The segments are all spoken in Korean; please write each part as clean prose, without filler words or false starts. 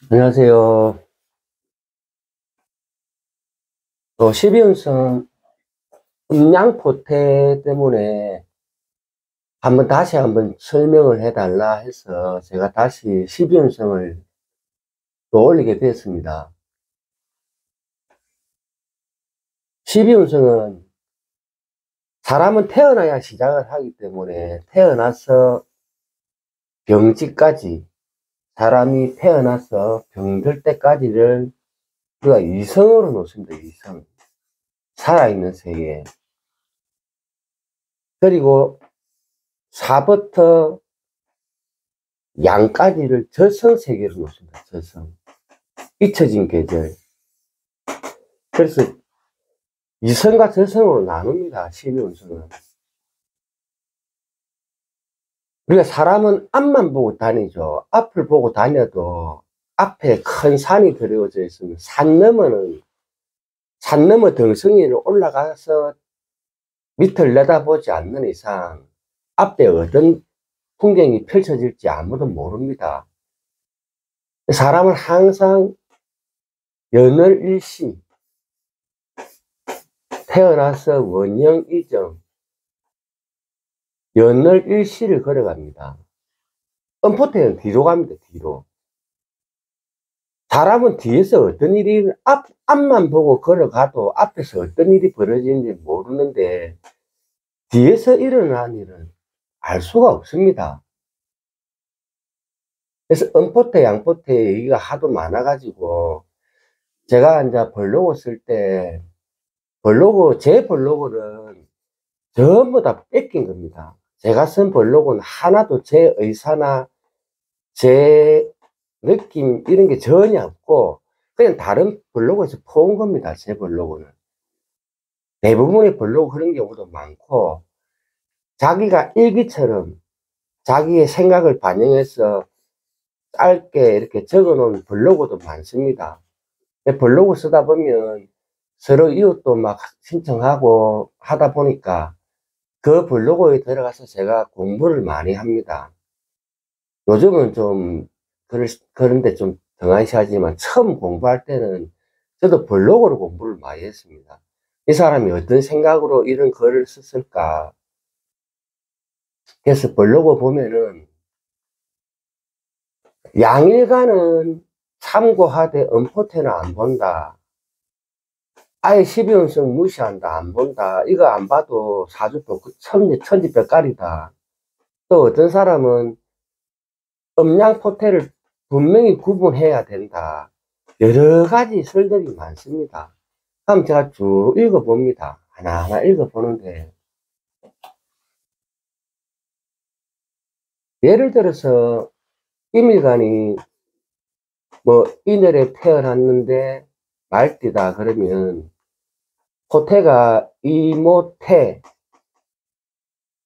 안녕하세요. 12운성 음양포태 때문에 다시 한번 설명을 해달라 해서 제가 다시 12운성을 또 올리게 되었습니다. 12운성은 사람은 태어나야 시작을 하기 때문에 태어나서 병지까지, 사람이 태어나서 병들 때까지를 우리가 이성으로 놓습니다. 이성. 살아있는 세계. 그리고 사부터 양까지를 저성세계로 놓습니다. 저성. 잊혀진 계절. 그래서 이성과 저성으로 나눕니다. 12운성은. 우리가 사람은 앞만 보고 다니죠. 앞을 보고 다녀도 앞에 큰 산이 드리워져 있으면 산 넘어 덩성이를 올라가서 밑을 내다보지 않는 이상 앞에 어떤 풍경이 펼쳐질지 아무도 모릅니다. 사람은 항상 연월일시, 태어나서 원형이정, 연월일시를 걸어갑니다. 음포태는 뒤로 갑니다. 뒤로. 사람은 뒤에서 어떤 일이 앞만 보고 걸어가도 앞에서 어떤 일이 벌어지는지 모르는데 뒤에서 일어난 일은 알 수가 없습니다. 그래서 음포태, 양포태 얘기가 하도 많아가지고 제가 이제 블로그 쓸 때 제 블로그는 전부 다 뺏긴 겁니다. 제가 쓴 블로그는 하나도 제 의사나 제 느낌 이런 게 전혀 없고 그냥 다른 블로그에서 퍼온 겁니다. 제 블로그는. 대부분의 블로그 그런 경우도 많고 자기가 일기처럼 자기의 생각을 반영해서 짧게 이렇게 적어 놓은 블로그도 많습니다. 블로그 쓰다 보면 서로 이웃도 막 신청하고 하다 보니까 그 블로그에 들어가서 제가 공부를 많이 합니다. 요즘은 좀 그런데 좀 등한시하지만 처음 공부할 때는 저도 블로그로 공부를 많이 했습니다. 이 사람이 어떤 생각으로 이런 글을 썼을까. 그래서 블로그 보면은 양일간은 참고하되 음포태는 안 본다. 아예 12운성 무시한다. 안 본다. 이거 안 봐도 사주도 천지벽깔이다. 또 어떤 사람은 음양포태를 분명히 구분해야 된다. 여러 가지 설들이 많습니다. 그럼 제가 쭉 읽어봅니다. 하나하나 읽어보는데, 예를 들어서, 임일간이 이늘에 태어났는데 말띠다. 그러면, 포태가 이모태,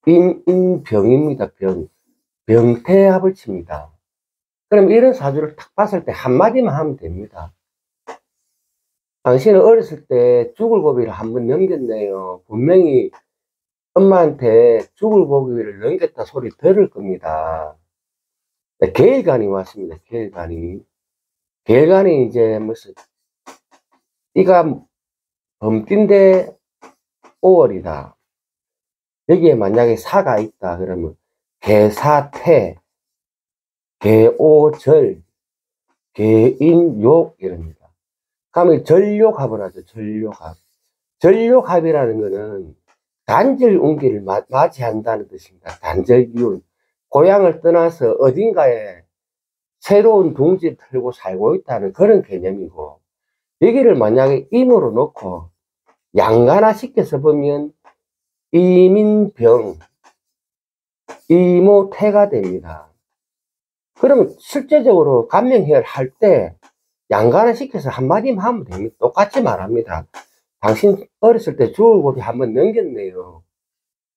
인병입니다. 병태합을 칩니다. 그럼 이런 사주를 딱 봤을 때 한마디만 하면 됩니다. 당신은 어렸을 때 죽을 고비를 한번 넘겼네요. 분명히 엄마한테 죽을 고비를 넘겼다 소리 들을 겁니다. 계일간이 왔습니다. 계일간이. 계일간이 이제 무슨, 띠가 범띠인데 5월이다. 여기에 만약에 사가 있다. 그러면 계사태, 계오절, 계인욕 이럽니다. 그러면 전욕합을 하죠. 전욕합. 전욕합이라는 거는 단절 운기를 맞이한다는 뜻입니다. 단절 기운. 고향을 떠나서 어딘가에 새로운 둥지를 틀고 살고 있다는 그런 개념이고, 여기를 만약에 임으로 놓고 양간화 시켜서 보면 이민병, 이모태가 됩니다. 그러면 실제적으로 간명해열 할 때 양간화 시켜서 한마디만 하면 됩니다. 똑같이 말합니다. 당신 어렸을 때 죽을 고비 한번 넘겼네요.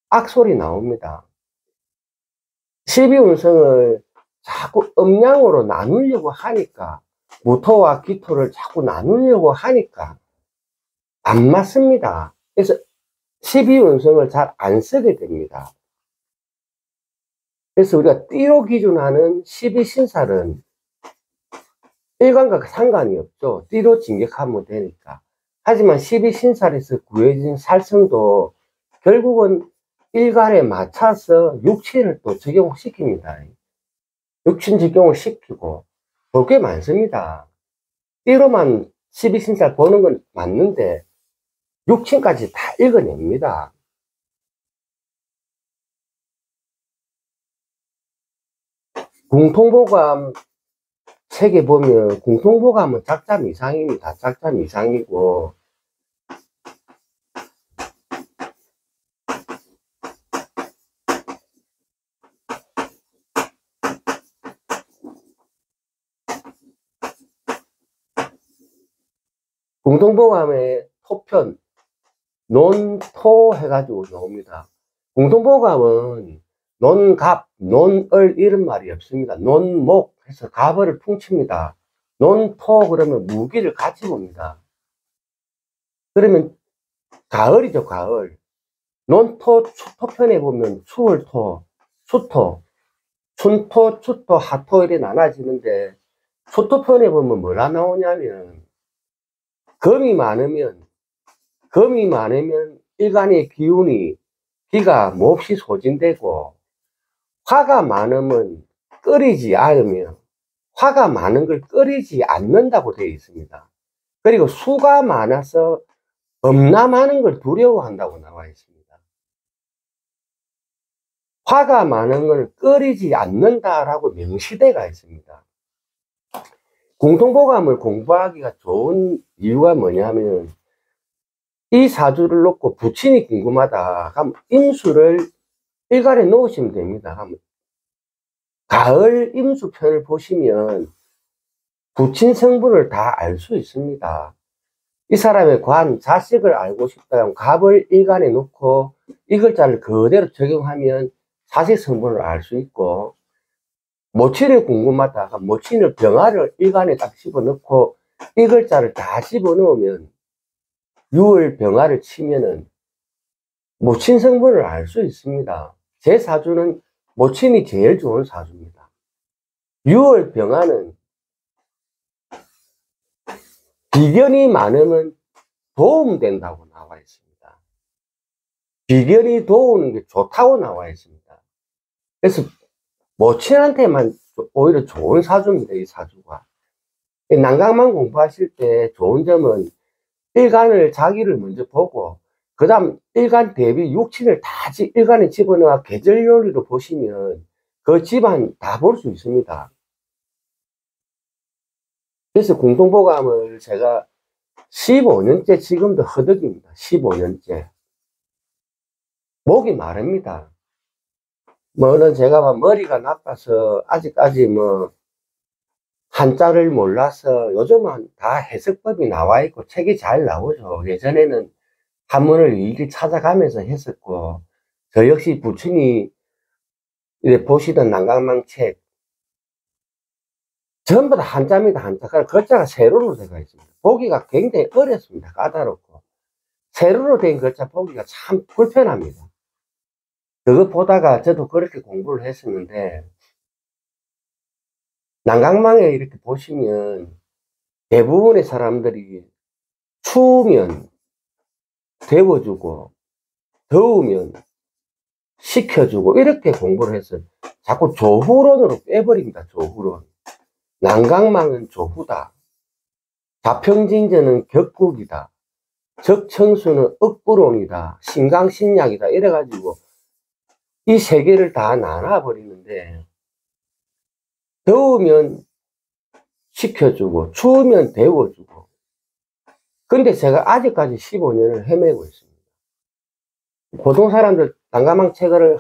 악소리 나옵니다. 12운성을 자꾸 음양으로 나누려고 하니까, 무토와 기토를 자꾸 나누려고 하니까 안 맞습니다. 그래서 12운성을 잘 안 쓰게 됩니다. 그래서 우리가 띠로 기준하는 12신살은 일간과 상관이 없죠. 띠로 진격하면 되니까. 하지만 12신살에서 구해진 살성도 결국은 일간에 맞춰서 육신을 또 적용시킵니다. 육신 적용을 시키고 볼 게 많습니다. 띠로만 12신살 보는 건 맞는데 육신까지 다 읽어냅니다. 공통보감 책에 보면 공통보감은 작자 미상입니다. 작자 미상이고 공통보감의 토편 논토 해가지고 나옵니다. 공통보감은 논갑, 논을 이런 말이 없습니다. 논목 해서 갑을 퉁칩니다. 논토 그러면 무기를 같이 봅니다. 그러면 가을이죠, 가을. 논토 토편에 보면 추월토, 수토, 춘토, 추토, 하토 이렇게 나눠지는데 수토편에 보면 뭐가 나오냐면 금이 많으면 일간의 기운이 기가 몹시 소진되고 화가 많으면 끓이지 않으면 화가 많은 걸 끓이지 않는다고 되어 있습니다. 그리고 수가 많아서 범람하는 걸 두려워한다고 나와 있습니다. 화가 많은 걸 끓이지 않는다라고 명시되어 있습니다. 공통보감을 공부하기가 좋은 이유가 뭐냐면 이 사주를 놓고 부친이 궁금하다 하면 임수를 일간에 놓으시면 됩니다. 가을 임수편을 보시면 부친 성분을 다 알 수 있습니다. 이 사람의 관, 자식을 알고 싶다면 갑을 일간에 놓고 이 글자를 그대로 적용하면 자식 성분을 알 수 있고 모친이 궁금하다 하면 모친의 병화를 일간에 딱 집어넣고 이 글자를 다 집어넣으면 6월 병화를 치면은 모친 성분을 알 수 있습니다. 제 사주는 모친이 제일 좋은 사주입니다. 6월 병화는 비견이 많으면 도움된다고 나와 있습니다. 비견이 도우는 게 좋다고 나와 있습니다. 그래서 모친한테만 오히려 좋은 사주입니다. 이 사주가. 난강만 공부하실 때 좋은 점은 일간을 자기를 먼저 보고 그 다음 일간 대비 육친을 다 일간에 집어넣어 계절요리로 보시면 그 집안 다 볼 수 있습니다. 그래서 공통보감을 제가 15년째 지금도 허덕입니다. 15년째. 목이 마릅니다. 뭐는 제가 머리가 나빠서 아직까지 한자를 몰라서 요즘은 다 해석법이 나와 있고 책이 잘 나오죠. 예전에는 한문을 일일이 찾아가면서 했었고, 저 역시 부친이 보시던 난강망 책, 전부 다 한자입니다, 한자. 글자가 세로로 되어 있습니다. 보기가 굉장히 어렵습니다. 까다롭고. 세로로 된 글자 보기가 참 불편합니다. 그거 보다가 저도 그렇게 공부를 했었는데, 난강망에 이렇게 보시면 대부분의 사람들이 추우면 데워주고, 더우면 식혀주고, 이렇게 공부를 해서 자꾸 조후론으로 빼버립니다, 조후론. 난강망은 조후다. 자평진전은 격국이다. 적청수는 억부론이다. 신강신약이다. 이래가지고 이 세 개를 다 나눠버리는데 더우면 식혀주고 추우면 데워주고 근데 제가 아직까지 15년을 헤매고 있습니다. 보통 사람들 난강망 책을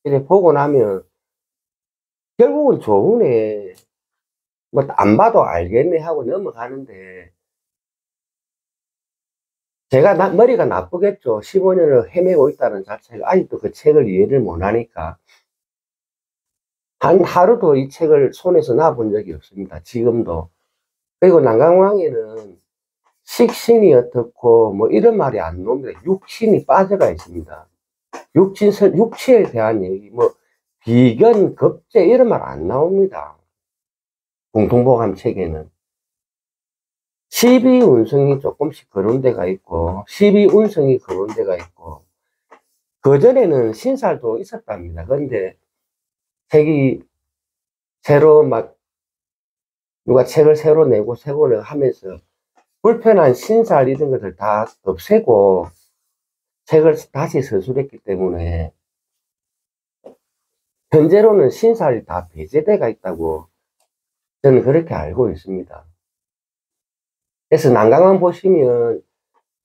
이렇게 보고 나면 결국은 좋으네. 뭐 안 봐도 알겠네 하고 넘어가는데 제가 머리가 나쁘겠죠. 15년을 헤매고 있다는 자체가 아직도 그 책을 이해를 못하니까 한 하루도 이 책을 손에서 놔본 적이 없습니다. 지금도. 그리고 난강왕에는 식신이 어떻고 뭐 이런 말이 안 나옵니다. 육신이 빠져가 있습니다. 육체에 대한 얘기, 뭐 비견, 겁제 이런 말 안 나옵니다. 공통보감 책에는. 십이운성이 조금씩 그런 데가 있고, 십이운성이 그런 데가 있고, 그전에는 신살도 있었답니다. 그런데 책이 새로 누가 책을 새로 내고 하면서 불편한 신살 이런 것들 다 없애고 책을 다시 서술했기 때문에 현재로는 신살이 다 배제되어 있다고 저는 그렇게 알고 있습니다. 그래서 난강만 보시면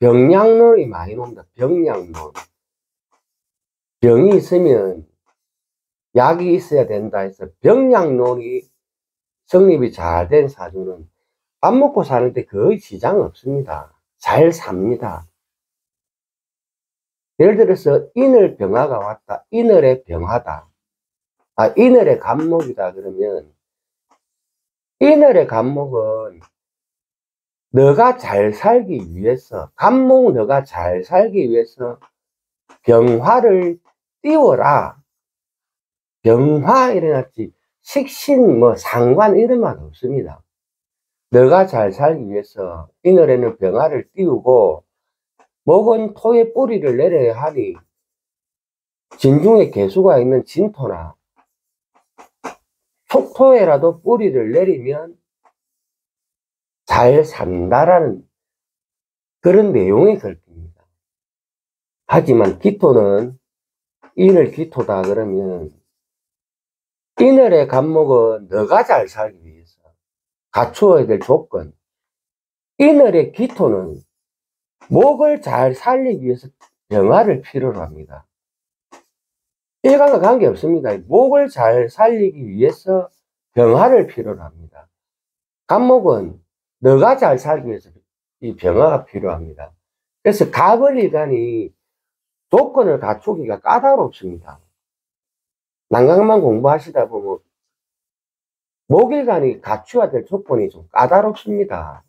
병량론이 많이 나옵니다. 병량론. 병이 있으면 약이 있어야 된다 해서 병량론이 성립이 잘 된 사주는 밥 먹고 사는데 거의 지장 없습니다. 잘 삽니다. 예를 들어서 인을 병화가 왔다. 인을의 병화다. 인을의 간목이다 그러면 인을의 간목은 너가 잘 살기 위해서, 간목 너가 잘 살기 위해서 병화를 띄워라. 병화 이래놨지 식신 상관 이런 말 없습니다. 너가 잘 살기 위해서 인을에는 병화를 띄우고 목은 토의 뿌리를 내려야 하니 진중에 개수가 있는 진토나 속토에라도 뿌리를 내리면 잘 산다라는 그런 내용의 글귀입니다. 하지만 기토는 인을 기토다 그러면 인을의 간목은 너가 잘 살기 위해서 갖추어야 될 조건, 인을의 기토는 목을 잘 살리기 위해서 병화를 필요로 합니다. 일간과 관계없습니다. 목을 잘 살리기 위해서 병화를 필요로 합니다. 간목은 너가 잘 살기 위해서 이 병화가 필요합니다. 그래서 갑을일간이 조건을 갖추기가 까다롭습니다. 난강만 공부하시다 보면 목일간이 갖추어야 될 조건이 좀 까다롭습니다.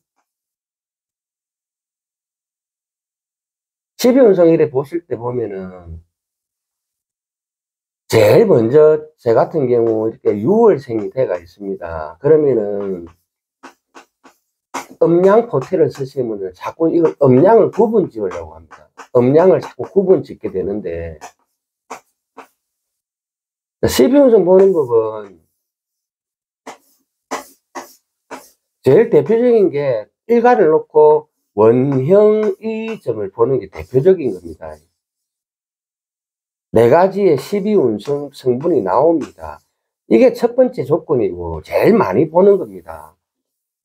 12운성 이래 보실 때 보면은 제일 먼저 제 같은 경우 이렇게 6월생이 돼가 있습니다. 그러면은 음양 포태를 쓰시면 자꾸 이걸 음양을 구분 지으려고 합니다. 음양을 자꾸 구분 짓게 되는데 12운성 보는 법은 제일 대표적인 게 일간을 놓고 원형이점을 보는 게 대표적인 겁니다. 네 가지의 12운성 성분이 나옵니다. 이게 첫 번째 조건이고 제일 많이 보는 겁니다.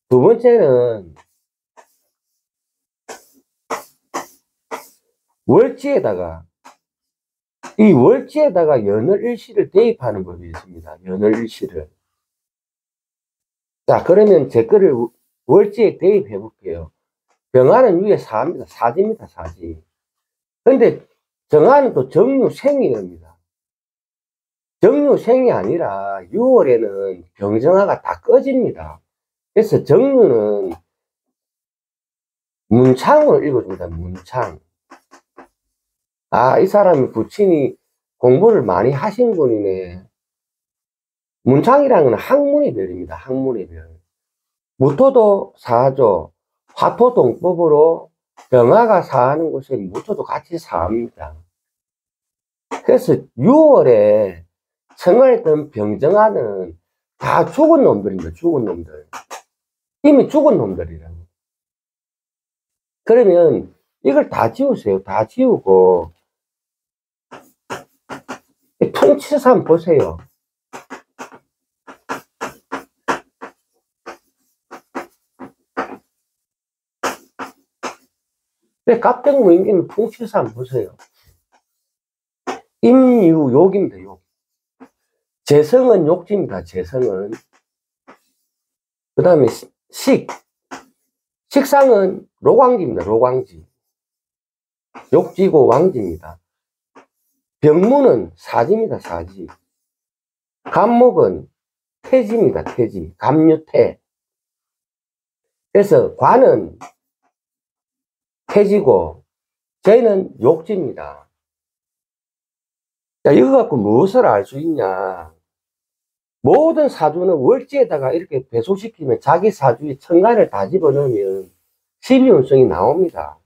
두 번째는 월지에다가 이 월지에다가 연월일시를 대입하는 법이 있습니다. 연월일시를. 자, 그러면 제 거를 월지에 대입해 볼게요. 병화는 위에 사입니다. 사지입니다. 사지. 근데 정화는 또 정유생이랍니다. 정유생이 아니라 6월에는 병정화가 다 꺼집니다. 그래서 정유는 문창으로 읽어줍니다. 문창. 이 사람이 부친이 공부를 많이 하신 분이네. 문창이라는 건 학문의 별입니다. 학문의 별. 무토도 사하죠. 화토동법으로 병화가 사하는 곳에 무토도 같이 사합니다. 그래서 6월에 생활했던 병정화는 다 죽은 놈들입니다. 죽은 놈들. 이미 죽은 놈들이라고. 그러면 이걸 다 지우세요. 다 지우고 통치사 한번 보세요. 갑등무인기는 통치사 한번 보세요. 임유 욕입니다. 욕. 재성은 욕지입니다. 재성은. 그 다음에 식상은 로광지입니다. 로광지. 욕지고 왕지입니다. 병무는 사지입니다. 사지. 간목은 태지입니다. 태지. 갑유태. 그래서 관은 태지고 쟤는 욕지입니다. 자, 이거 갖고 무엇을 알 수 있냐? 모든 사주는 월지에다가 이렇게 배속시키면 자기 사주의 천간을 다 집어넣으면 12운성이 나옵니다.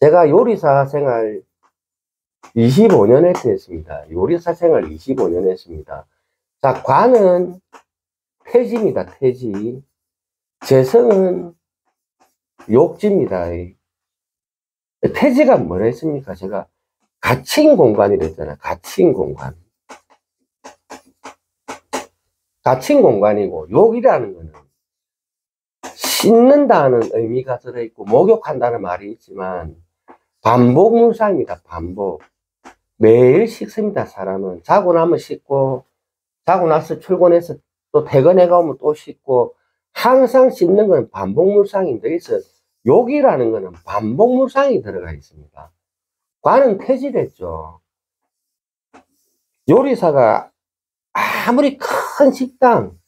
제가 요리사 생활 25년 했습니다. 요리사 생활 25년 했습니다. 자, 관은 태지입니다. 태지. 재성은 욕지입니다. 태지가 뭐라 했습니까? 제가 갇힌 공간이라 했잖아요. 갇힌 공간. 갇힌 공간이고, 욕이라는 거는 씻는다는 의미가 들어있고, 목욕한다는 말이 있지만, 반복무상입니다. 반복. 매일 씻습니다. 사람은. 자고 나면 씻고, 자고 나서 출근해서 또 퇴근해 가면 또 씻고, 항상 씻는 건 반복무상입니다. 그래서 욕이라는 거는 반복무상이 들어가 있습니다. 관은 태질했죠. 요리사가 아무리 큰 식당,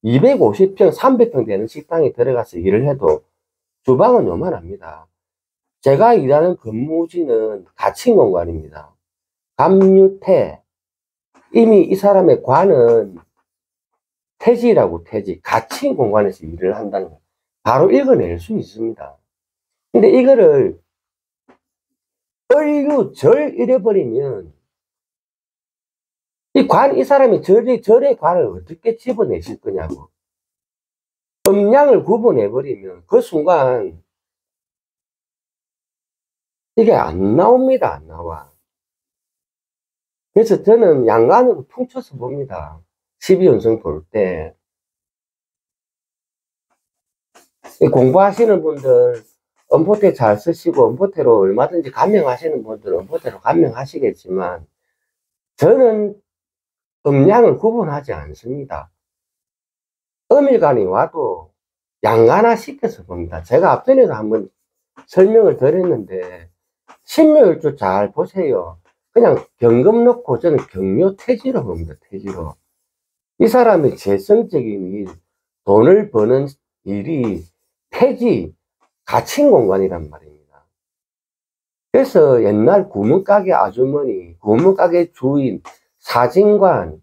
250평, 300평 되는 식당에 들어가서 일을 해도 주방은 요만합니다. 제가 일하는 근무지는 갇힌 공간입니다. 감유태. 이미 이 사람의 관은 태지라고, 태지. 갇힌 공간에서 일을 한다는 거. 바로 읽어낼 수 있습니다. 근데 이거를 절 잃어버리면 이 사람이 절의 관을 어떻게 집어내실 거냐고. 음양을 구분해버리면 그 순간 이게 안 나옵니다. 안 나와. 그래서 저는 양간으로 퉁쳐서 봅니다. 12운성 볼 때. 공부하시는 분들, 음포테 잘 쓰시고, 음포테로 얼마든지 감명하시는 분들은 음포테로 감명하시겠지만, 저는 음양을 구분하지 않습니다. 음일간이 와도 양간화 시켜서 봅니다. 제가 앞전에도 한번 설명을 드렸는데, 신묘일주 잘 보세요. 그냥 경금 넣고 저는 경묘태지로 봅니다. 태지로. 이 사람의 재성적인 일, 돈을 버는 일이 태지, 갇힌 공간이란 말입니다. 그래서 옛날 구멍가게 아주머니, 구멍가게 주인, 사진관,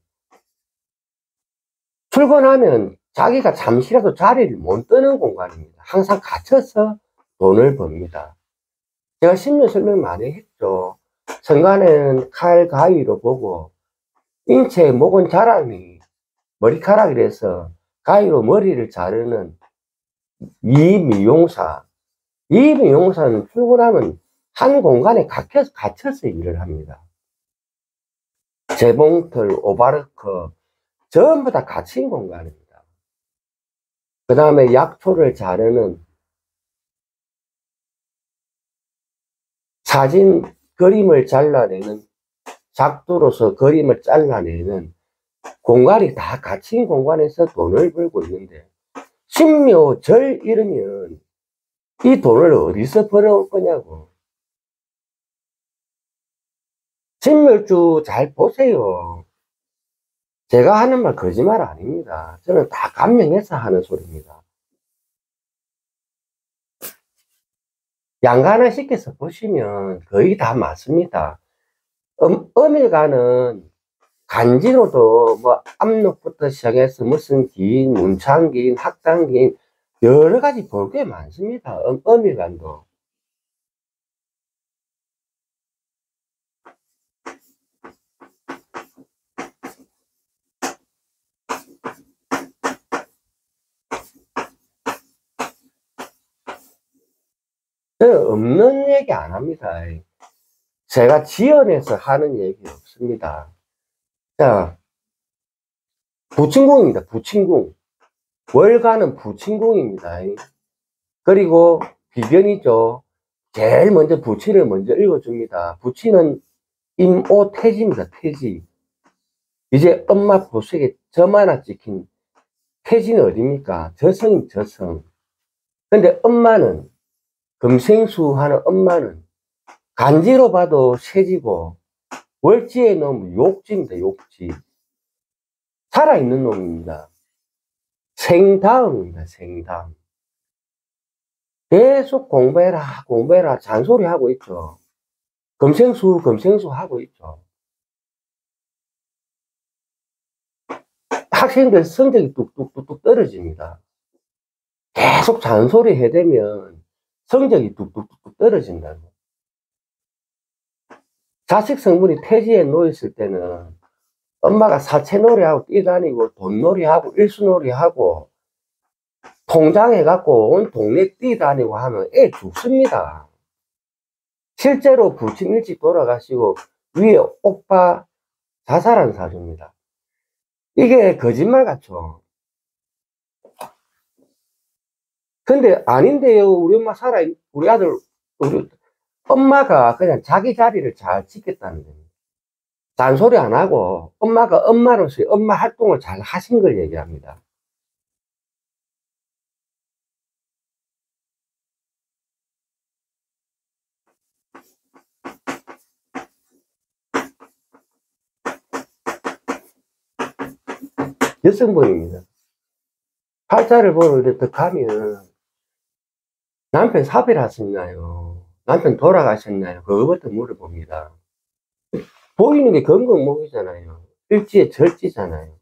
출근하면 자기가 잠시라도 자리를 못 뜨는 공간입니다. 항상 갇혀서 돈을 법니다. 제가 신묘 설명 많이 했죠. 천간에는 칼, 가위로 보고, 인체의 목은 자랑이 머리카락이라서 가위로 머리를 자르는 이미용사. 이미용사는 출근하면 한 공간에 갇혀서 일을 합니다. 재봉틀, 오바르크, 전부 다 갇힌 공간입니다. 그 다음에 약초를 자르는 사진, 그림을 잘라내는 작두로서 그림을 잘라내는 공간이 다 갇힌 공간에서 돈을 벌고 있는데, 신묘 절 잃으면 이 돈을 어디서 벌어올 거냐고. 신묘주 잘 보세요. 제가 하는 말 거짓말 아닙니다. 저는 다 감명해서 하는 소리입니다. 양간화 시켜서 보시면 거의 다 맞습니다. 음일간은 간지로도 뭐 압록부터 시작해서 무슨 기인, 문창기인, 학당기인 여러 가지 볼 게 많습니다. 음일간도. 저는 없는 얘기 안 합니다. 제가 지어내서 하는 얘기 없습니다. 자, 부친궁입니다. 부친궁. 월간은 부친궁입니다. 그리고 비견이죠. 제일 먼저 부치를 먼저 읽어줍니다. 부치는 임오태지입니다. 태지. 이제 엄마 보석에 점 하나 찍힌 태지는 어디입니까? 저성입니다. 저성. 근데 엄마는, 금생수 하는 엄마는 간지로 봐도 세지고, 월지에 넣으면 욕지입니다. 욕지. 살아있는 놈입니다. 생다음입니다. 생다음. 계속 공부해라, 공부해라, 잔소리 하고 있죠. 금생수, 금생수 하고 있죠. 학생들 성적이 뚝뚝뚝뚝 떨어집니다. 계속 잔소리 해대면 성적이 뚝뚝뚝 떨어진다고. 자식 성분이 태지에 놓였을 때는 엄마가 사채놀이하고 뛰다니고 돈놀이하고 일수놀이하고 통장해갖고 온 동네 뛰다니고 하면 애 죽습니다. 실제로 부친 일찍 돌아가시고 위에 오빠 자살한 사주입니다. 이게 거짓말 같죠? 근데 아닌데요. 우리 엄마 우리 아들, 우리 엄마가 그냥 자기 자리를 잘 지켰다는 겁니다. 잔소리 안 하고 엄마가 엄마로서 엄마 활동을 잘 하신 걸 얘기합니다. 여성분입니다. 팔자를 보러 이렇게 가면 남편 사별하셨나요? 남편 돌아가셨나요? 그거부터 물어봅니다. 보이는 게 건강목이잖아요. 일지의 절지잖아요.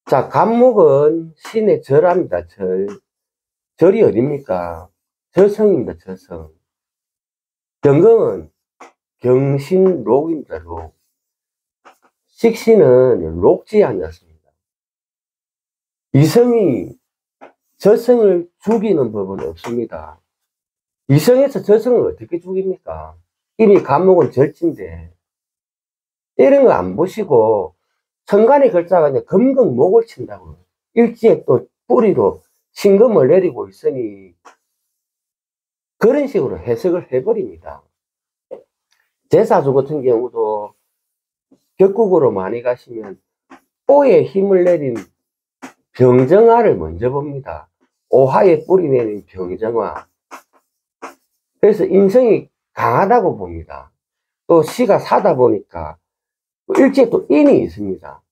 자, 간목은 신의 절합니다. 절이 어딥니까? 저성입니다. 저성. 경금은 경신록입니다. 록. 식신은 록지에 앉았습니다. 이성이 저성을 죽이는 법은 없습니다. 이성에서 저성을 어떻게 죽입니까? 이미 간목은 절진데 이런 거 안 보시고 천간의 글자가 이제 금극목을 친다고. 일지에 또 뿌리로 신금을 내리고 있으니 그런 식으로 해석을 해버립니다. 제사주 같은 경우도 격국으로 많이 가시면 오에 힘을 내린 병정화를 먼저 봅니다. 오화에 뿌리 내린 병정화. 그래서 인성이 강하다고 봅니다. 또 시가 사다 보니까 일지에 또 인이 있습니다.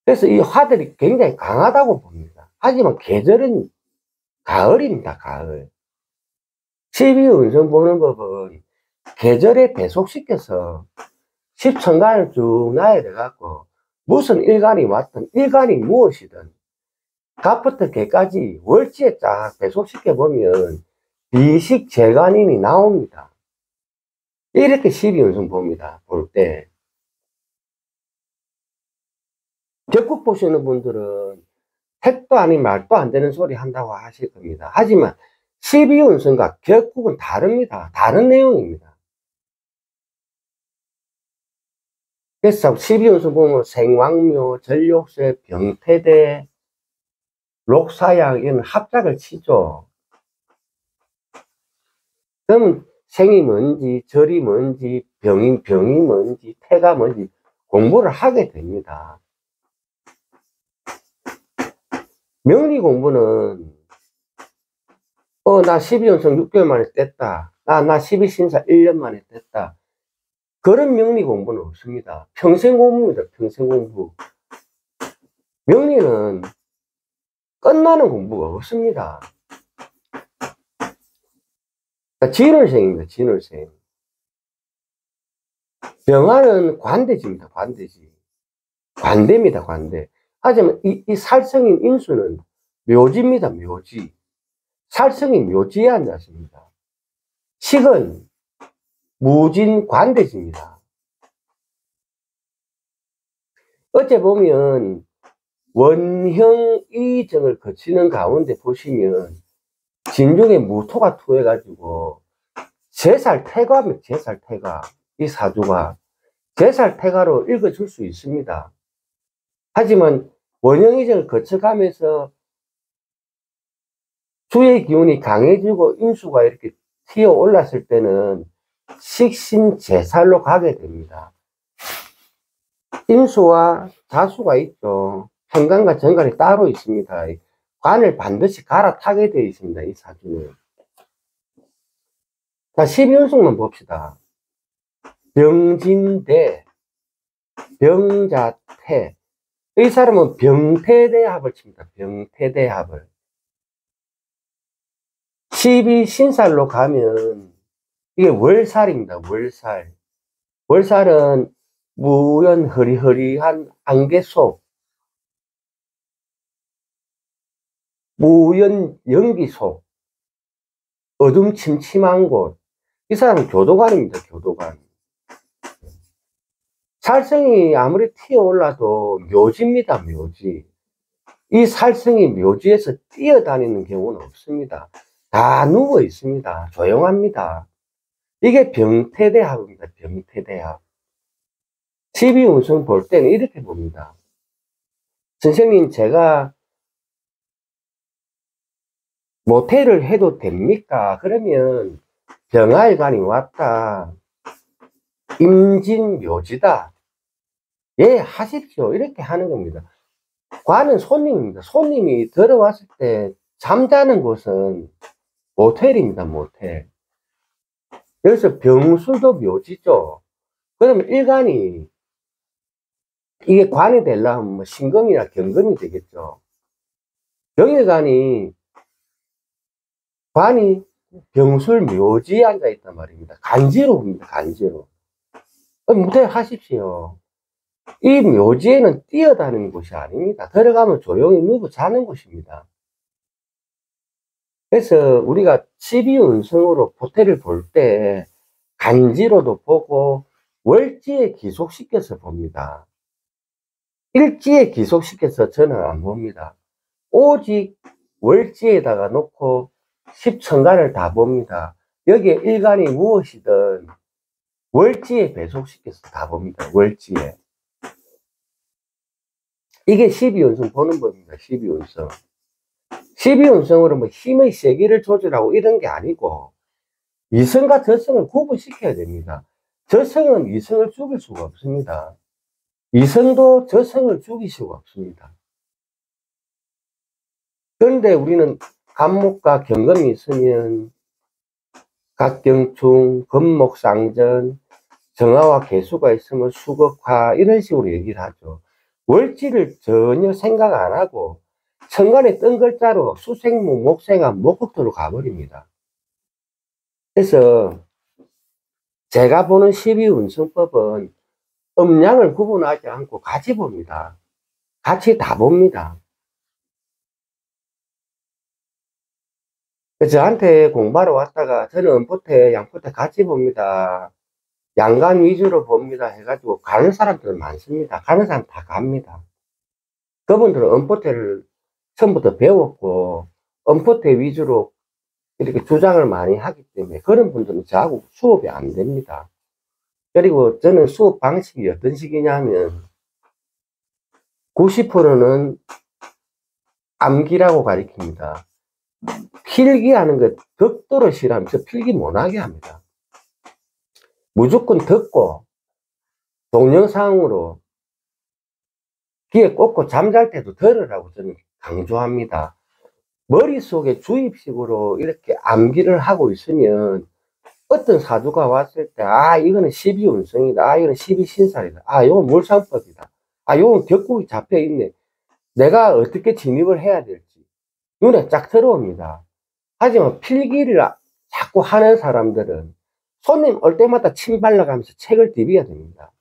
그래서 이 화들이 굉장히 강하다고 봅니다. 하지만 계절은 가을입니다. 가을. 12운성 보는 법은 계절에 배속시켜서 10천간을 쭉 놔야 돼갖고 무슨 일간이 왔든 일간이 무엇이든 갑부터 개까지 월지에 쫙 배속시켜보면 비식 재간인이 나옵니다. 이렇게 12운성 봅니다. 볼 때. 격국 보시는 분들은 택도 아닌 말도 안 되는 소리 한다고 하실 겁니다. 하지만 12운성과 격국은 다릅니다. 다른 내용입니다. 그래서 12운성 보면 생왕묘, 전력쇠, 병태대, 록사양 이런 합작을 치죠. 그러면 생이 뭔지, 절이 뭔지, 병이 뭔지, 태가 뭔지 공부를 하게 됩니다. 명리 공부는 나 12연속 6개월 만에 뗐다. 나 12신사 1년 만에 뗐다. 그런 명리 공부는 없습니다. 평생 공부입니다. 평생 공부. 명리는 끝나는 공부가 없습니다. 진월생입니다. 진월생. 병화는 관대지입니다. 관대지. 관대입니다. 관대. 하지만 이 살성인 인수는 묘지입니다. 묘지. 살성이 묘지에 앉았습니다. 식은 무진 관대지입니다. 어째 보면 원형 이정을 거치는 가운데 보시면 진중에 무토가 투해가지고 제살태가입니다. 제살태가. 이 사주가 제살태가로 읽어줄 수 있습니다. 하지만 원형 이정을 거쳐가면서 주의 기운이 강해지고 인수가 이렇게 튀어 올랐을 때는 식신제살로 가게 됩니다. 인수와 자수가 있죠. 현관과 정관이 따로 있습니다. 관을 반드시 갈아타게 되어 있습니다. 이 사주는. 자, 12연속만 봅시다. 병진대, 병자태. 이 사람은 병태대합을 칩니다. 병태대합을. 12신살로 가면 이게 월살입니다. 월살. 월살은 무연 허리허리한 안개 속. 무연 연기소, 어둠 침침한 곳. 이 사람은 교도관입니다, 교도관. 살성이 아무리 튀어올라도 묘지입니다, 묘지. 이 살성이 묘지에서 뛰어다니는 경우는 없습니다. 다 누워 있습니다. 조용합니다. 이게 병태대합입니다, 병태대합. 12운성 볼 때는 이렇게 봅니다. 선생님, 제가 모텔을 해도 됩니까? 그러면 병화일관이 왔다. 임진묘지다. 예, 하십시오. 이렇게 하는 겁니다. 관은 손님입니다. 손님이 들어왔을 때 잠자는 곳은 모텔입니다, 모텔. 여기서 병술도 묘지죠. 그러면 일간이, 이게 관이 되려면 뭐 신금이나 경금이 되겠죠. 병일간이, 관이 병술 묘지에 앉아있단 말입니다. 간지로 봅니다, 간지로. 모텔 하십시오. 이 묘지에는 뛰어다니는 곳이 아닙니다. 들어가면 조용히 누워 자는 곳입니다. 그래서 우리가 12운성으로 모텔을 볼 때 간지로도 보고 월지에 기속시켜서 봅니다. 일지에 기속시켜서 저는 안 봅니다. 오직 월지에다가 놓고 십천간을 다 봅니다. 여기에 일간이 무엇이든 월지에 배속시켜서 다 봅니다. 월지에. 이게 12운성 보는 법입니다. 12운성. 12운성으로 뭐 힘의 세기를 조절하고 이런 게 아니고 이성과 저성을 구분시켜야 됩니다. 저성은 이성을 죽일 수가 없습니다. 이성도 저성을 죽일 수가 없습니다. 그런데 우리는 간목과 경금이 있으면 각경충, 금목상전, 정화와 개수가 있으면 수극화 이런 식으로 얘기를 하죠. 월지를 전혀 생각 안 하고 천간에 뜬 글자로 수생목, 목생화, 목극토로 가버립니다. 그래서 제가 보는 12운성법은 음양을 구분하지 않고 같이 봅니다. 같이 다 봅니다. 저한테 공부하러 왔다가 저는 음포태, 양포태 같이 봅니다. 양간 위주로 봅니다 해가지고 가는 사람들은 많습니다. 가는 사람 다 갑니다. 그분들은 음포태를 처음부터 배웠고 음포태 위주로 이렇게 주장을 많이 하기 때문에 그런 분들은 저하고 수업이 안 됩니다. 그리고 저는 수업 방식이 어떤 식이냐면 90%는 암기라고 가르칩니다. 필기하는 것 극도로 싫어하면 저 필기 못하게 합니다. 무조건 듣고 동영상으로 귀에 꽂고 잠잘 때도 들으라고 저는 강조합니다. 머릿속에 주입식으로 이렇게 암기를 하고 있으면 어떤 사주가 왔을 때, 아, 이거는 12운성이다. 아, 이거는 12신살이다. 아, 이건 물상법이다. 아, 이건 격국이 잡혀있네. 내가 어떻게 진입을 해야 될지 눈에 쫙 들어옵니다. 하지만 필기를 자꾸 하는 사람들은 손님 올 때마다 침 발라가면서 책을 디비야 됩니다.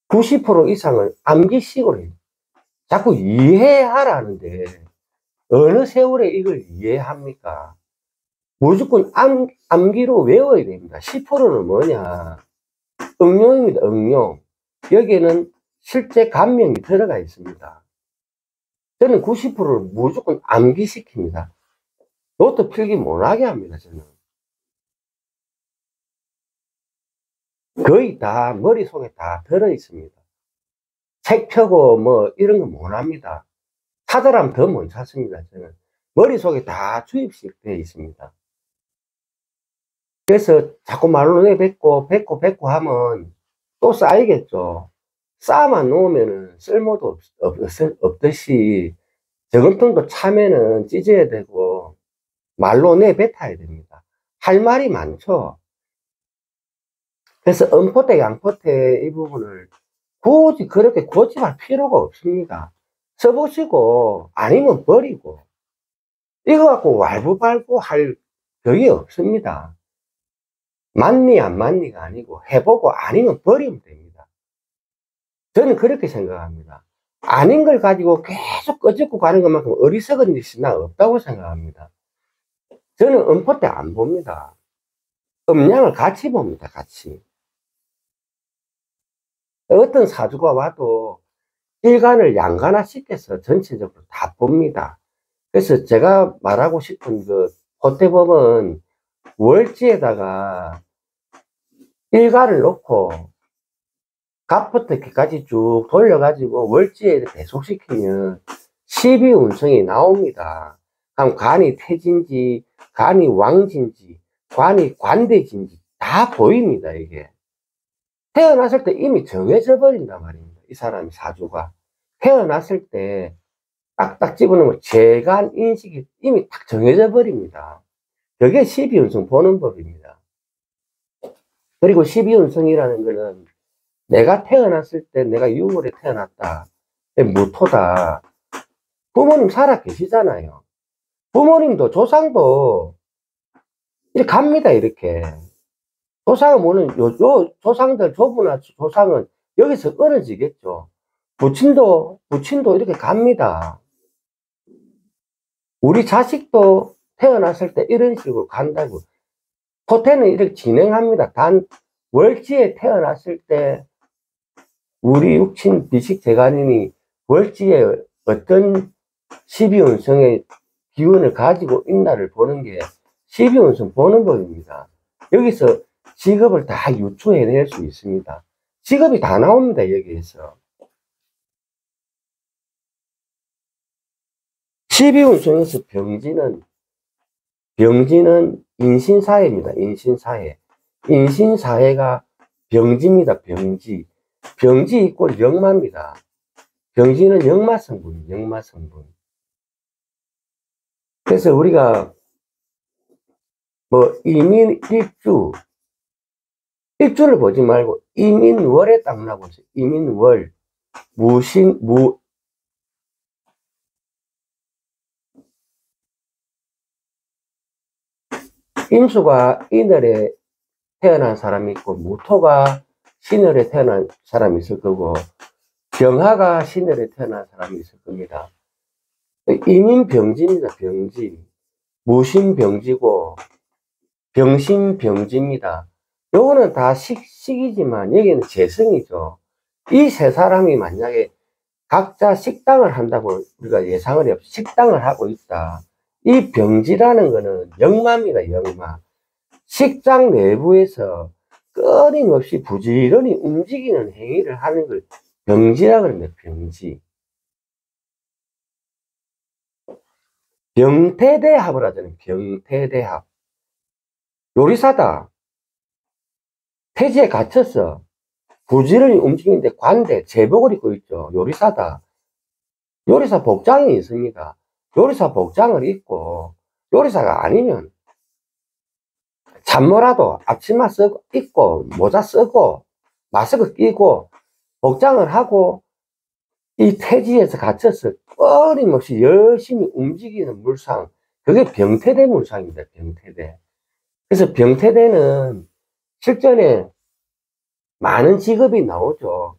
90% 이상은 암기식으로 해요. 자꾸 이해하라는데 어느 세월에 이걸 이해합니까? 무조건 암기로 외워야 됩니다. 10%는 뭐냐? 응용입니다. 응용. 여기에는 실제 감명이 들어가 있습니다. 저는 90%를 무조건 암기시킵니다. 노트 필기 못하게 합니다. 저는 거의 다 머릿속에 다 들어있습니다. 책 펴고 뭐 이런 거 못합니다. 찾으라면 더 못 찾습니다. 저는 머릿속에 다 주입식 되어 있습니다. 그래서 자꾸 말로 내뱉고 뱉고 하면 또 쌓이겠죠. 쌓아만 놓으면 쓸모도 없듯이 저금통도 차면은 찢어야 되고 말로 내뱉어야 됩니다. 할 말이 많죠. 그래서 음포대 양포대 이 부분을 굳이 그렇게 고집할 필요가 없습니다. 써보시고 아니면 버리고 이거 갖고 왈부발부 할 그게 없습니다. 맞니 안 맞니가 아니고 해보고 아니면 버리면 됩니다. 저는 그렇게 생각합니다. 아닌 걸 가지고 계속 끄집고 가는 것만큼 어리석은 짓이 나 없다고 생각합니다. 저는 음포 때 안 봅니다. 음량을 같이 봅니다, 같이. 어떤 사주가 와도 일간을 양간화 시켜서 전체적으로 다 봅니다. 그래서 제가 말하고 싶은 그 호태법은 월지에다가 일간을 놓고 갑부터 이렇게까지 쭉 돌려가지고 월지에 배속시키면 12운성이 나옵니다. 그럼 간이 태진지, 간이 왕진지, 간이 관대진지 다 보입니다, 이게. 태어났을 때 이미 정해져 버린단 말입니다. 이 사람이 사주가. 태어났을 때 딱딱 집어넣으면 재간 인식이 이미 딱 정해져 버립니다. 그게 12운성 보는 법입니다. 그리고 12운성이라는 거는 내가 태어났을 때 내가 6월에 태어났다. 무토다. 부모님 살아 계시잖아요. 부모님도 조상도 이렇게 갑니다, 이렇게. 조상은 뭐는 요 조상들, 조부나 조상은 여기서 끊어지겠죠. 부친도 이렇게 갑니다. 우리 자식도 태어났을 때 이런 식으로 간다고. 호태는 이렇게 진행합니다. 단, 월지에 태어났을 때 우리 육친 비식재간인이 월지에 어떤 12운성의 기운을 가지고 있나를 보는 게 12운성 보는 법입니다. 여기서 직업을 다 유추해낼 수 있습니다. 직업이 다 나옵니다, 여기에서. 12운성에서 병지는 인신사회입니다, 인신사회. 인신사회가 병지입니다, 병지. 병지 이꼴 역마입니다. 병지는 역마성분, 역마성분. 그래서 우리가 뭐 이민 일주를 보지 말고 이민월에 딱 나보세요. 이민월 임수가 인월에 태어난 사람이 있고 무토가 신월에 태어난 사람이 있을 거고 병화가 신월에 태어난 사람이 있을 겁니다. 이민병지입니다. 병지. 무신병지고 병신병지입니다. 요거는 다 식이지만 여기는 재성이죠. 이 세 사람이 만약에 각자 식당을 한다고 우리가 예상을 해요. 식당을 하고 있다. 이 병지라는 거는 역마입니다. 역마. 식당 내부에서 끊임없이 부지런히 움직이는 행위를 하는 걸 병지라 그럽니다. 병지. 병태대합을 하잖아요. 병태대합. 요리사다. 태지에 갇혔어. 부지런히 움직이는데 관대, 제복을 입고 있죠. 요리사다. 요리사 복장이 있습니다. 요리사 복장을 입고 요리사가 아니면 잠모라도 앞치마 쓰고 입고 모자 쓰고 마스크 끼고 복장을 하고 이 태지에서 갇혀서 끊임없이 열심히 움직이는 물상, 그게 병태대 물상입니다. 병태대. 그래서 병태대는 실전에 많은 직업이 나오죠.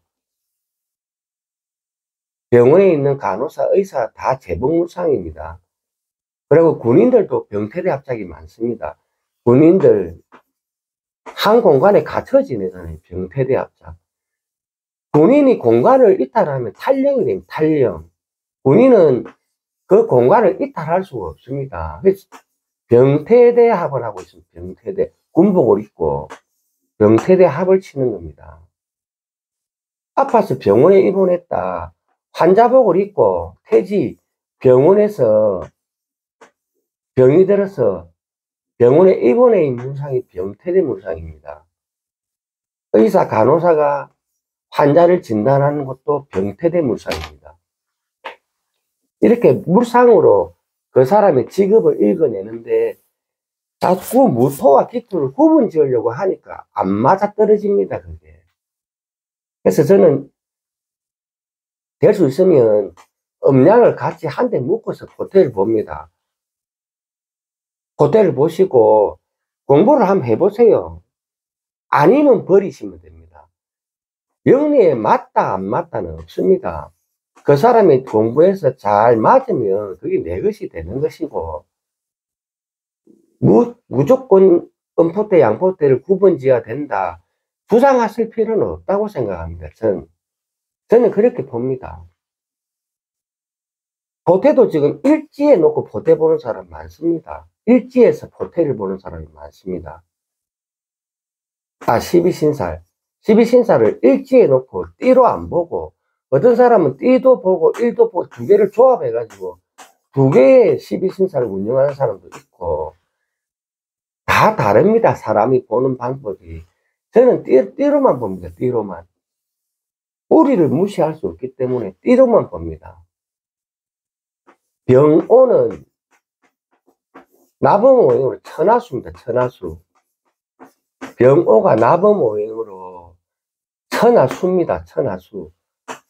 병원에 있는 간호사, 의사 다 재봉물상입니다. 그리고 군인들도 병태대 합작이 많습니다. 군인들 한 공간에 갇혀 지내잖아요. 병태대 합작. 군인이 공간을 이탈하면 탈령이 됩니다. 탈령. 군인은 그 공간을 이탈할 수가 없습니다. 그래서 병태대 합을 하고 있습니다. 병태대. 군복을 입고 병태대 합을 치는 겁니다. 아파서 병원에 입원했다. 환자복을 입고 태지 병원에서 병이 들어서 병원에 입원해 있는 물상이 병태대 물상입니다. 의사, 간호사가 환자를 진단하는 것도 병태대 물상입니다. 이렇게 물상으로 그 사람의 직업을 읽어내는데 자꾸 무토와 기토를 구분 지으려고 하니까 안 맞아 떨어집니다, 그게. 그래서 저는 될 수 있으면 음량을 같이 한 대 묶어서 호텔을 봅니다. 호텔을 보시고 공부를 한번 해보세요. 아니면 버리시면 됩니다. 영리에 맞다 안 맞다는 없습니다. 그 사람이 공부해서 잘 맞으면 그게 내 것이 되는 것이고, 무조건 음포대, 양포대를 구분지어야 된다. 주장하실 필요는 없다고 생각합니다. 저는 그렇게 봅니다. 포태도 지금 일지에 놓고 포태 보는 사람 많습니다. 일지에서 포태를 보는 사람이 많습니다. 12신살. 12신살을 일지에 놓고 띠로 안 보고, 어떤 사람은 띠도 보고 일도 보고 두 개를 조합해가지고 두 개의 12신살을 운영하는 사람도 있고, 다 다릅니다. 사람이 보는 방법이. 저는 띠로만 봅니다. 띠로만. 뿌리를 무시할 수 없기 때문에 띠로만 봅니다. 병오는 나범오행으로 천하수입니다. 천하수. 병오가 나범오행으로 천하수입니다. 천하수.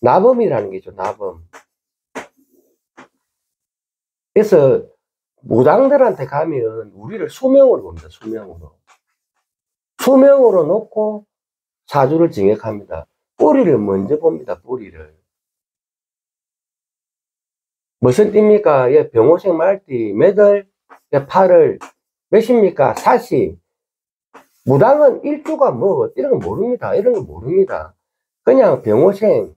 나범이라는 게죠. 나범. 그래서 무당들한테 가면 우리를 수명으로 봅니다. 수명으로. 수명으로 놓고 사주를 징역합니다. 뿌리를 먼저 봅니다. 뿌리를. 무슨 띠입니까? 예, 병오색 말띠 몇월? 예, 8월. 몇입니까? 사시. 무당은 일주가 뭐 이런 거 모릅니다. 이런 거 모릅니다. 그냥 병오생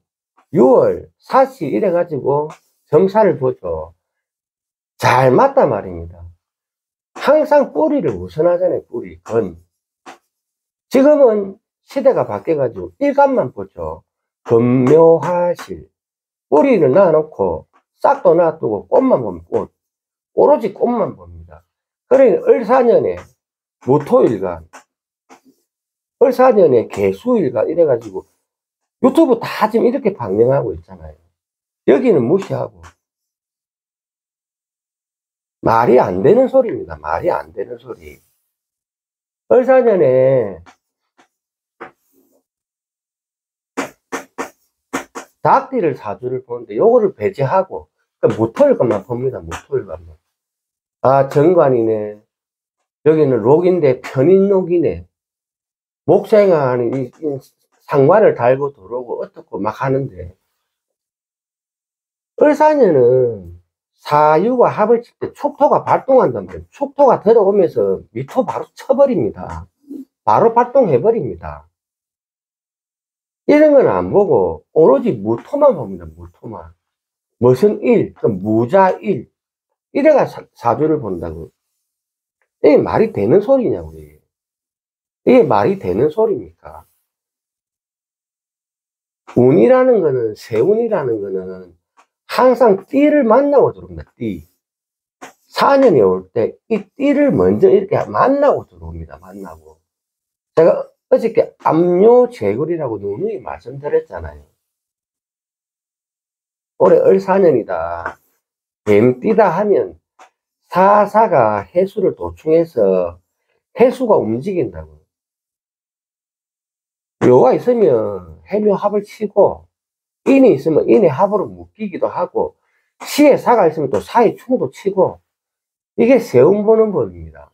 6월 사시 이래가지고 점사를 보죠. 잘 맞단 말입니다. 항상 뿌리를 우선하잖아요. 뿌리, 건. 지금은 시대가 바뀌어가지고 일간만 보죠. 금묘하실. 뿌리를 놔놓고 싹도 놔두고 꽃만 보면 꽃. 오로지 꽃만 봅니다. 그러니 을사년에 무토일간, 을사년에 개수일간 이래가지고 유튜브 다 지금 이렇게 방영하고 있잖아요. 여기는 무시하고. 말이 안 되는 소리입니다. 말이 안 되는 소리. 을사년에 닭띠를 사주를 보는데 요거를 배제하고 무토일간만 봅니다. 무토일간만. 아, 정관이네. 여기는 록인데 편인록이네. 목생하는 이 상관을 달고 들어오고 어떻고 막 하는데, 을사년은 사유와 합을 칠 때 촉토가 발동한단 말이에요. 촉토가 들어오면서 미토 바로 쳐버립니다. 바로 발동해버립니다. 이런 건 안 보고 오로지 무토만 봅니다. 무토만. 무슨 일, 그 무자일 이래가 사주를 본다고. 이게 말이 되는 소리냐고. 이게 말이 되는 소리입니까? 운이라는 거는, 세운이라는 거는 항상 띠를 만나고 들어옵니다. 띠. 4년이 올 때 이 띠를 먼저 이렇게 만나고 들어옵니다. 만나고. 제가 어저께 압묘제굴이라고 누누이 말씀드렸잖아요. 올해 을사년이다. 뱀띠다 하면 사사가 해수를 도충해서 해수가 움직인다고. 묘가 있으면 해묘합을 치고, 인이 있으면 인의 합으로 묶이기도 하고, 시에 사가 있으면 또 사의 충도 치고, 이게 세운 보는 법입니다.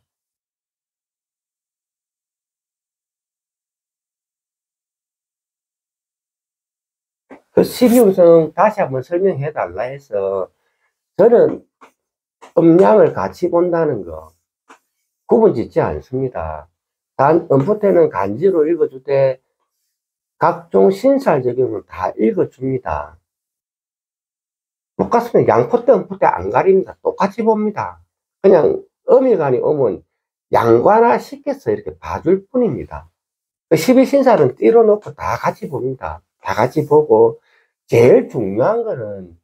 그 12운성 다시 한번 설명해 달라 해서, 저는 음양을 같이 본다는 거 구분 짓지 않습니다. 단 음포태는 간지로 읽어줄 때 각종 신살적용을 다 읽어줍니다. 똑같으면 양포대 음포대 안 가립니다. 똑같이 봅니다. 그냥 어미간이 오면 양관화 시켜서 이렇게 봐줄 뿐입니다. 12신살은 띠로 놓고 다 같이 봅니다. 다 같이 보고 제일 중요한 거는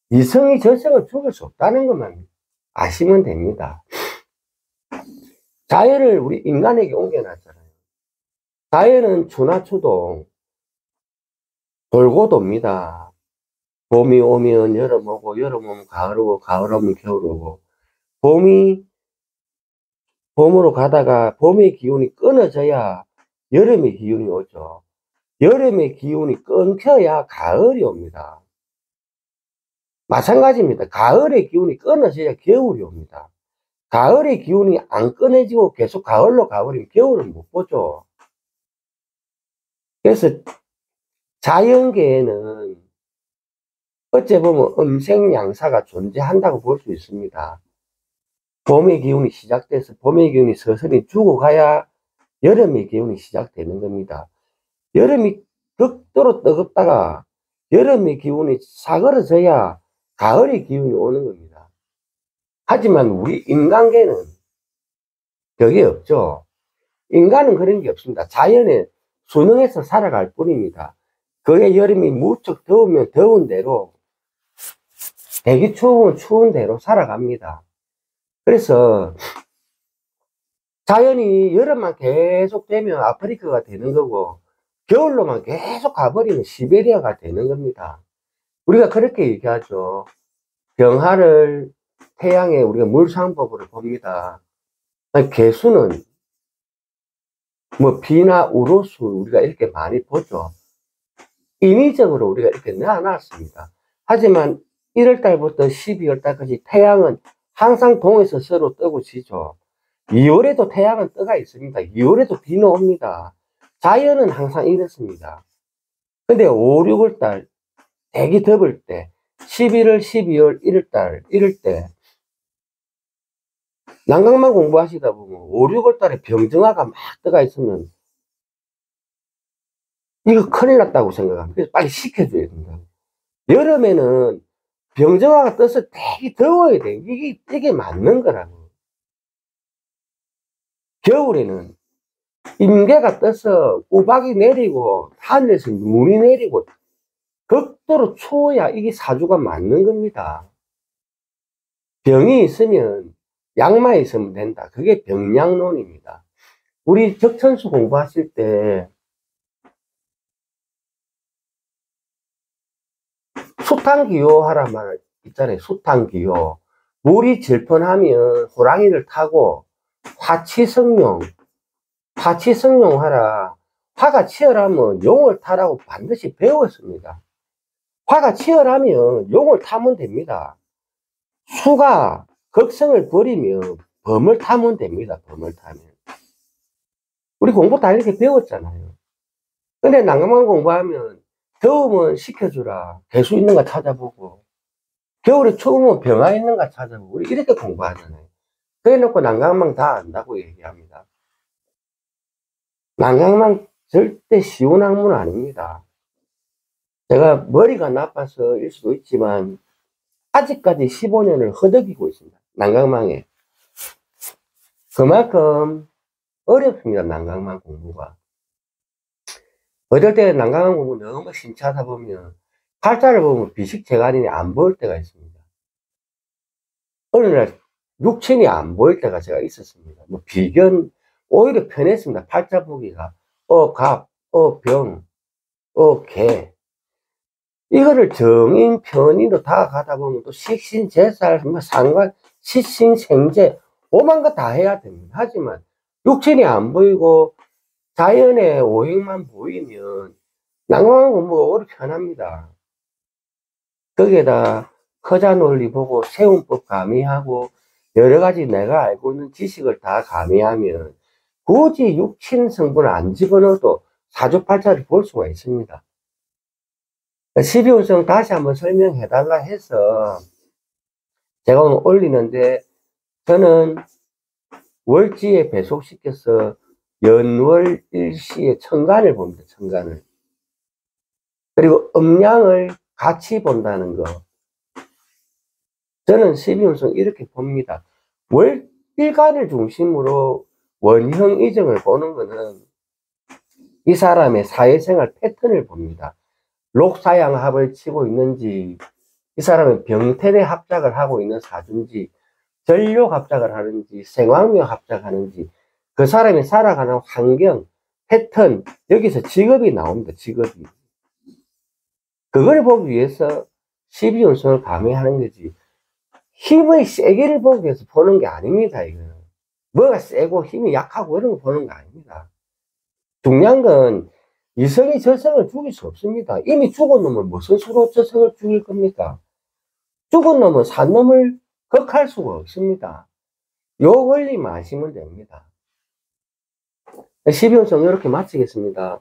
이성이 저성을 죽일 수 없다는 것만 아시면 됩니다. 자연을 우리 인간에게 옮겨놨잖아요. 자연은 추나추동 돌고 돕니다. 봄이 오면 여름 오고, 여름 오면 가을 오고, 가을 오면 겨울 오고, 봄으로 가다가 봄의 기운이 끊어져야 여름의 기운이 오죠. 여름의 기운이 끊겨야 가을이 옵니다. 마찬가지입니다. 가을의 기운이 끊어져야 겨울이 옵니다. 가을의 기운이 안 끊어지고 계속 가을로 가버리면 겨울은 못 보죠. 그래서 자연계에는 어째 보면 음생양사가 존재한다고 볼 수 있습니다. 봄의 기운이 시작돼서 봄의 기운이 서서히 죽어가야 여름의 기운이 시작되는 겁니다. 여름이 극도로 뜨겁다가 여름의 기운이 사그러져야 가을의 기운이 오는 겁니다. 하지만 우리 인간계는 그게 없죠. 인간은 그런 게 없습니다. 자연에 순응해서 살아갈 뿐입니다. 그게 여름이 무척 더우면 더운 대로, 대기 추우면 추운 대로 살아갑니다. 그래서 자연이 여름만 계속 되면 아프리카가 되는 거고, 겨울로만 계속 가버리면 시베리아가 되는 겁니다. 우리가 그렇게 얘기하죠. 병하를 태양에 우리가 물상법으로 봅니다. 개수는 뭐 비나 우로수 우리가 이렇게 많이 보죠. 인위적으로 우리가 이렇게 넣어놨습니다. 하지만 1월달부터 12월달까지 태양은 항상 동에서 서로 뜨고 지죠. 2월에도 태양은 떠가 있습니다. 2월에도 비는 옵니다. 자연은 항상 이렇습니다. 근데 5, 6월달 대기 덮을 때 11월, 12월, 1월달 이럴 때 난강만 공부하시다 보면 5, 6월달에 병정화가 막 떠가 있으면 이거 큰일 났다고 생각합니다. 그래서 빨리 식혀줘야 된다. 여름에는 병정화가 떠서 되게 더워야 돼. 이게 맞는 거라고. 겨울에는 임계가 떠서 우박이 내리고 하늘에서 눈이 내리고 극도로 추워야 이게 사주가 맞는 겁니다. 병이 있으면 약만 있으면 된다. 그게 병약론입니다. 우리 적천수 공부하실 때 수탕기호 하란 말 있잖아요. 수탕기호. 물이 질펀하면 호랑이를 타고 화치성룡 하라. 화가 치열하면 용을 타라고 반드시 배웠습니다. 화가 치열하면 용을 타면 됩니다. 수가 극성을 버리면 범을 타면 됩니다. 범을 타면. 우리 공부 다 이렇게 배웠잖아요. 근데 난감한 공부하면 더우면 식혀주라. 개수 있는가 찾아보고 겨울에 추우면 병화 있는가 찾아보고 우리 이렇게 공부하잖아요. 그래 놓고 난강망 다 안다고 얘기합니다. 난강망 절대 쉬운 학문은 아닙니다. 제가 머리가 나빠서일 수도 있지만 아직까지 15년을 허덕이고 있습니다. 난강망에. 그만큼 어렵습니다. 난강망 공부가. 어떨 때 난강망 공부 너무 심취하다 보면 팔자를 보면 비식재간인이 안 보일 때가 있습니다. 어느 날 육친이 안 보일 때가 제가 있었습니다. 뭐 비견 오히려 편했습니다. 팔자 보기가 갑, 병, 개 이거를 정인 편인으로 다가가다 보면 또 식신제살, 뭐 상관, 시신생제 오만 거 다 해야 됩니다. 하지만 육친이 안 보이고 자연의 오행만 보이면 낭만한 공부가 오히려 편합니다. 거기에다 허자 논리 보고 세운법 가미하고 여러 가지 내가 알고 있는 지식을 다 가미하면 굳이 육친 성분을 안 집어넣어도 사주팔자를 볼 수가 있습니다. 12운성 다시 한번 설명해 달라 해서 제가 오늘 올리는데 저는 월지에 배속시켜서 연월 일시의 천간을 봅니다. 천간을. 그리고 음양을 같이 본다는 거. 저는 12운성 이렇게 봅니다. 월일간을 중심으로 원형 이정을 보는 거는 이 사람의 사회생활 패턴을 봅니다. 록사양합을 치고 있는지, 이 사람은 병태대 합작을 하고 있는 사주인지, 전력 합작을 하는지, 생황묘 합작하는지, 그 사람이 살아가는 환경, 패턴, 여기서 직업이 나옵니다. 직업이. 그걸 보기 위해서 12운성을 가미하는 거지. 힘의 세기를 보기 위해서 보는 게 아닙니다. 이거는. 뭐가 세고 힘이 약하고 이런 거 보는 거 아닙니다. 중요한 건 이성이 저성을 죽일 수 없습니다. 이미 죽은 놈을 무슨 수로 저성을 죽일 겁니까? 죽은 놈은 산 놈을 극할 수가 없습니다. 요 원리만 아시면 됩니다. 12운성 이렇게 마치겠습니다.